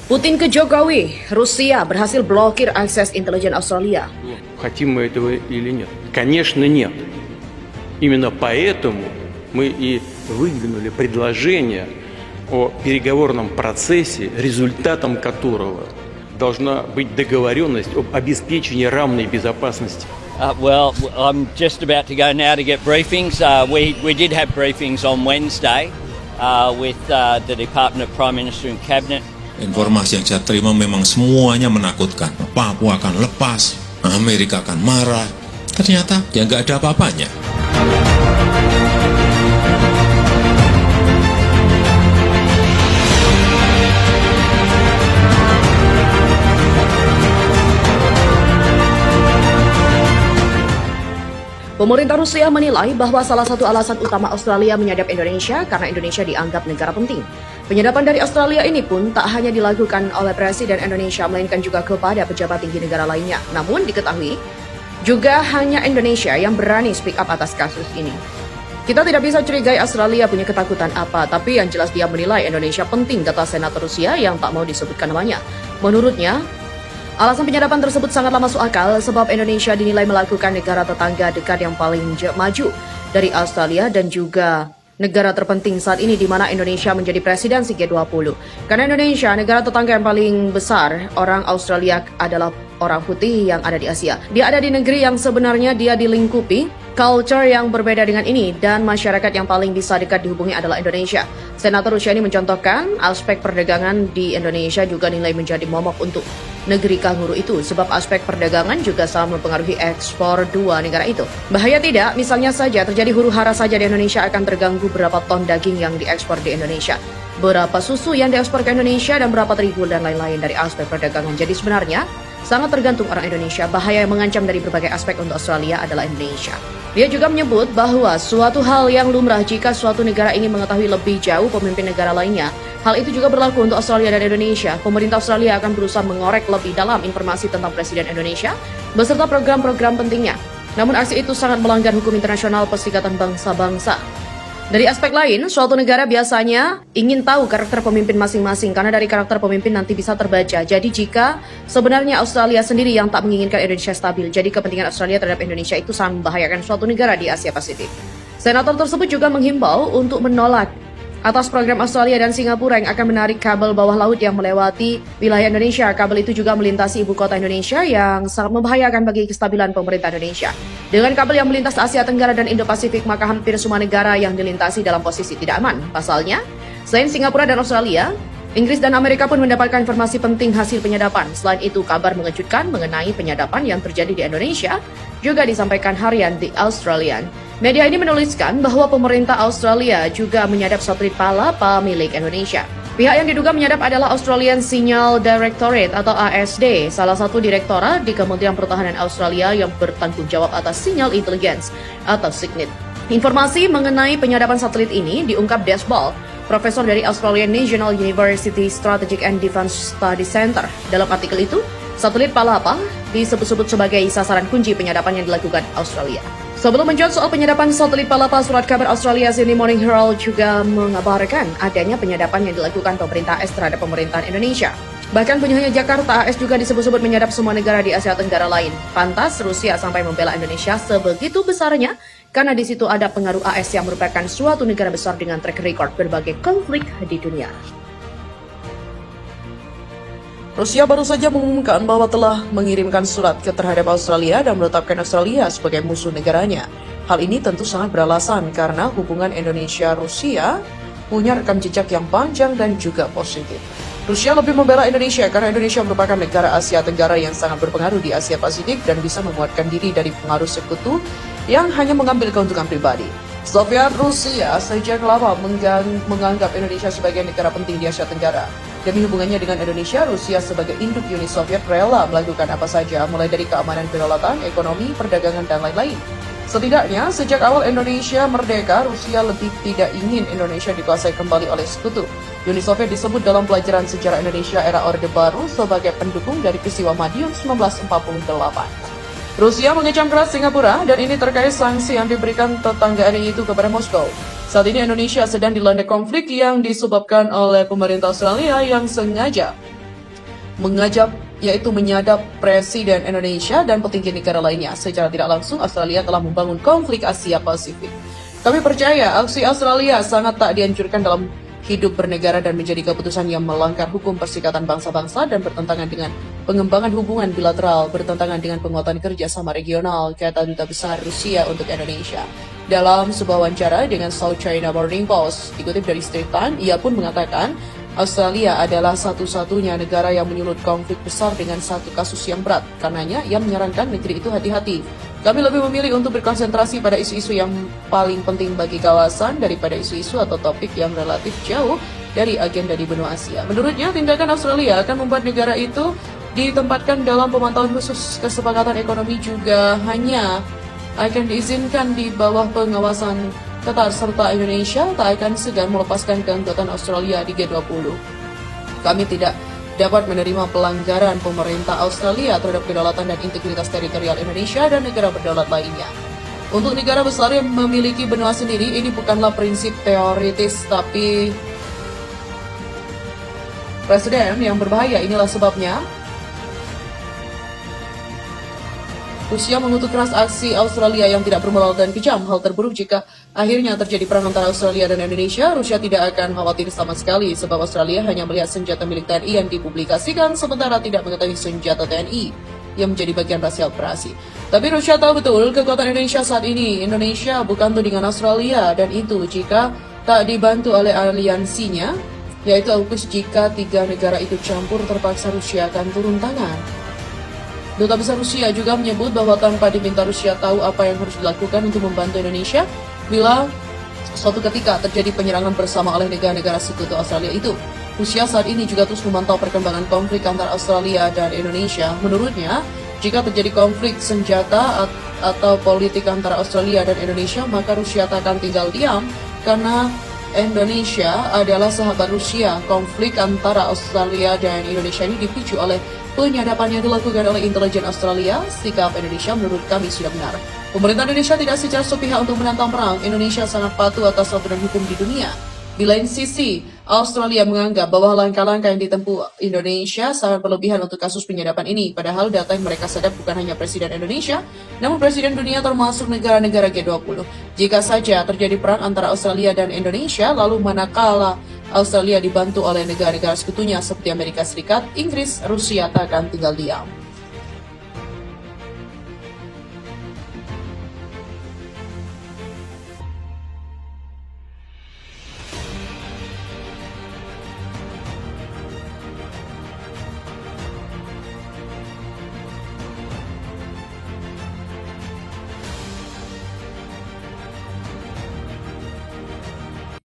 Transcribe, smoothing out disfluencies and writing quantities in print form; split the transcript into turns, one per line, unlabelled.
Putin ke Jokowi, Rusia berhasil blokir akses intelijen Australia.
Хотим мы этого или нет? Конечно, нет. Именно поэтому мы и выдвинули предложение о переговорном процессе, результатом которого должна быть договоренность об обеспечении равной безопасности.
Well, I'm just about to go now to get briefings. We did have briefings on Wednesday with the Department of Prime Minister and Cabinet.
Informasi yang saya terima memang semuanya menakutkan. Papua akan lepas, Amerika akan marah. Ternyata ya nggak ada apa-apanya.
Pemerintah Rusia menilai bahwa salah satu alasan utama Australia menyadap Indonesia karena Indonesia dianggap negara penting. Penyadapan dari Australia ini pun tak hanya dilakukan oleh Presiden Indonesia, melainkan juga kepada pejabat tinggi negara lainnya. Namun diketahui, juga hanya Indonesia yang berani speak up atas kasus ini. Kita tidak bisa curigai Australia punya ketakutan apa, tapi yang jelas dia menilai Indonesia penting, kata Senator Rusia yang tak mau disebutkan namanya. Menurutnya, alasan penyadapan tersebut sangatlah masuk akal sebab Indonesia dinilai melakukan negara tetangga dekat yang paling maju dari Australia dan juga negara terpenting saat ini di mana Indonesia menjadi presidensi G20. Karena Indonesia negara tetangga yang paling besar, orang Australia adalah orang putih yang ada di Asia. Dia ada di negeri yang sebenarnya dia dilingkupi culture yang berbeda dengan ini dan masyarakat yang paling bisa dekat dihubungi adalah Indonesia. Senator Rusia ini mencontohkan aspek perdagangan di Indonesia juga nilai menjadi momok untuk negeri kanguru itu sebab aspek perdagangan juga sangat mempengaruhi ekspor dua negara itu. Bahaya tidak? Misalnya saja terjadi huru-hara saja di Indonesia akan terganggu berapa ton daging yang diekspor di Indonesia, berapa susu yang diekspor ke Indonesia dan berapa terigu dan lain-lain dari aspek perdagangan. Jadi sebenarnya sangat tergantung orang Indonesia. Bahaya yang mengancam dari berbagai aspek untuk Australia adalah Indonesia. Dia juga menyebut bahwa suatu hal yang lumrah jika suatu negara ingin mengetahui lebih jauh pemimpin negara lainnya. Hal itu juga berlaku untuk Australia dan Indonesia. Pemerintah Australia akan berusaha mengorek lebih dalam informasi tentang Presiden Indonesia beserta program-program pentingnya. Namun aksi itu sangat melanggar hukum internasional Perserikatan Bangsa-Bangsa. Dari aspek lain, suatu negara biasanya ingin tahu karakter pemimpin masing-masing karena dari karakter pemimpin nanti bisa terbaca. Jadi jika sebenarnya Australia sendiri yang tak menginginkan Indonesia stabil, jadi kepentingan Australia terhadap Indonesia itu sangat membahayakan suatu negara di Asia Pasifik. Senator tersebut juga menghimbau untuk menolak atas program Australia dan Singapura yang akan menarik kabel bawah laut yang melewati wilayah Indonesia. Kabel itu juga melintasi ibu kota Indonesia yang sangat membahayakan bagi kestabilan pemerintah Indonesia. Dengan kabel yang melintas Asia Tenggara dan Indo-Pasifik, maka hampir semua negara yang dilintasi dalam posisi tidak aman. Pasalnya, selain Singapura dan Australia, Inggris dan Amerika pun mendapatkan informasi penting hasil penyadapan. Selain itu, kabar mengejutkan mengenai penyadapan yang terjadi di Indonesia juga disampaikan harian The Australian. Media ini menuliskan bahwa pemerintah Australia juga menyadap satelit Palapa milik Indonesia. Pihak yang diduga menyadap adalah Australian Signal Directorate atau ASD, salah satu direktorat di Kementerian Pertahanan Australia yang bertanggung jawab atas sinyal intelligence atau SIGINT. Informasi mengenai penyadapan satelit ini diungkap Des Ball, profesor dari Australian National University Strategic and Defence Study Center. Dalam artikel itu, satelit Palapa disebut-sebut sebagai sasaran kunci penyadapan yang dilakukan Australia. Sebelum menjawab soal penyadapan satelit Palapa, surat kabar Australia Sydney Morning Herald juga mengabarkan adanya penyadapan yang dilakukan pemerintah AS terhadap pemerintahan Indonesia. Bahkan bukan hanya Jakarta, AS juga disebut-sebut menyadap semua negara di Asia Tenggara lain. Pantas Rusia sampai membela Indonesia sebegitu besarnya karena di situ ada pengaruh AS yang merupakan suatu negara besar dengan track record berbagai konflik di dunia. Rusia baru saja mengumumkan bahwa telah mengirimkan surat terhadap Australia dan menetapkan Australia sebagai musuh negaranya. Hal ini tentu sangat beralasan karena hubungan Indonesia-Rusia punya rekam jejak yang panjang dan juga positif. Rusia lebih membela Indonesia karena Indonesia merupakan negara Asia Tenggara yang sangat berpengaruh di Asia Pasifik dan bisa menguatkan diri dari pengaruh sekutu yang hanya mengambil keuntungan pribadi. Soviet Rusia sejak lama menganggap Indonesia sebagai negara penting di Asia Tenggara. Demi hubungannya dengan Indonesia, Rusia sebagai induk Uni Soviet rela melakukan apa saja, mulai dari keamanan kedaulatan, ekonomi, perdagangan, dan lain-lain. Setidaknya, sejak awal Indonesia merdeka, Rusia lebih tidak ingin Indonesia dikuasai kembali oleh sekutu. Uni Soviet disebut dalam pelajaran sejarah Indonesia era Orde Baru sebagai pendukung dari peristiwa Madiun 1948. Rusia mengecam keras Singapura dan ini terkait sanksi yang diberikan tetangganya itu kepada Moskow. Saat ini Indonesia sedang dilanda konflik yang disebabkan oleh pemerintah Australia yang sengaja mengajak yaitu menyadap Presiden Indonesia dan petinggi negara lainnya. Secara tidak langsung, Australia telah membangun konflik Asia Pasifik. Kami percaya aksi Australia sangat tak dianjurkan dalam hidup bernegara dan menjadi keputusan yang melanggar hukum Perserikatan Bangsa-Bangsa dan bertentangan dengan pengembangan hubungan bilateral, bertentangan dengan penguatan kerjasama regional, kata Duta Besar Rusia untuk Indonesia. Dalam sebuah wawancara dengan South China Morning Post, dikutip dari Straits Times, ia pun mengatakan Australia adalah satu-satunya negara yang menyulut konflik besar dengan satu kasus yang berat. Karenanya, ia menyarankan negeri itu hati-hati. Kami lebih memilih untuk berkonsentrasi pada isu-isu yang paling penting bagi kawasan daripada isu-isu atau topik yang relatif jauh dari agenda di benua Asia. Menurutnya, tindakan Australia akan membuat negara itu ditempatkan dalam pemantauan khusus. Kesepakatan ekonomi juga hanya akan diizinkan di bawah pengawasan ketat serta Indonesia tak akan segan melepaskan keanggotaan Australia di G20. Kami tidak dapat menerima pelanggaran pemerintah Australia terhadap kedaulatan dan integritas teritorial Indonesia dan negara berdaulat lainnya. Untuk negara besar yang memiliki benua sendiri, ini bukanlah prinsip teoritis, tapi presiden yang berbahaya. Inilah sebabnya Rusia mengutuk keras aksi Australia yang tidak bermoral dan kejam. Hal terburuk jika akhirnya terjadi perang antara Australia dan Indonesia. Rusia tidak akan khawatir sama sekali sebab Australia hanya melihat senjata milik TNI yang dipublikasikan sementara tidak mengetahui senjata TNI yang menjadi bagian rahasia operasi. Tapi Rusia tahu betul kekuatan Indonesia saat ini. Indonesia bukan tudingan Australia dan itu jika tak dibantu oleh aliansinya, yaitu AUKUS. Jika tiga negara itu campur, terpaksa Rusia akan turun tangan. Duta Besar Rusia juga menyebut bahwa tanpa diminta Rusia tahu apa yang harus dilakukan untuk membantu Indonesia bila suatu ketika terjadi penyerangan bersama oleh negara-negara sekutu Australia itu. Rusia saat ini juga terus memantau perkembangan konflik antara Australia dan Indonesia. Menurutnya, jika terjadi konflik senjata atau politik antara Australia dan Indonesia, maka Rusia tak akan tinggal diam karena Indonesia adalah sahabat Rusia. Konflik antara Australia dan Indonesia ini dipicu oleh penyadapan yang dilakukan oleh intelijen Australia. Sikap Indonesia menurut kami sudah benar. Pemerintah Indonesia tidak secara sepihak untuk menantang perang. Indonesia sangat patuh atas aturan hukum di dunia. Di lain sisi, Australia menganggap bahwa langkah-langkah yang ditempuh Indonesia sangat berlebihan untuk kasus penyadapan ini. Padahal data yang mereka sadap bukan hanya Presiden Indonesia, namun Presiden dunia termasuk negara-negara G20. Jika saja terjadi perang antara Australia dan Indonesia, lalu manakala Australia dibantu oleh negara-negara sekutunya seperti Amerika Serikat, Inggris, Rusia tak akan tinggal diam.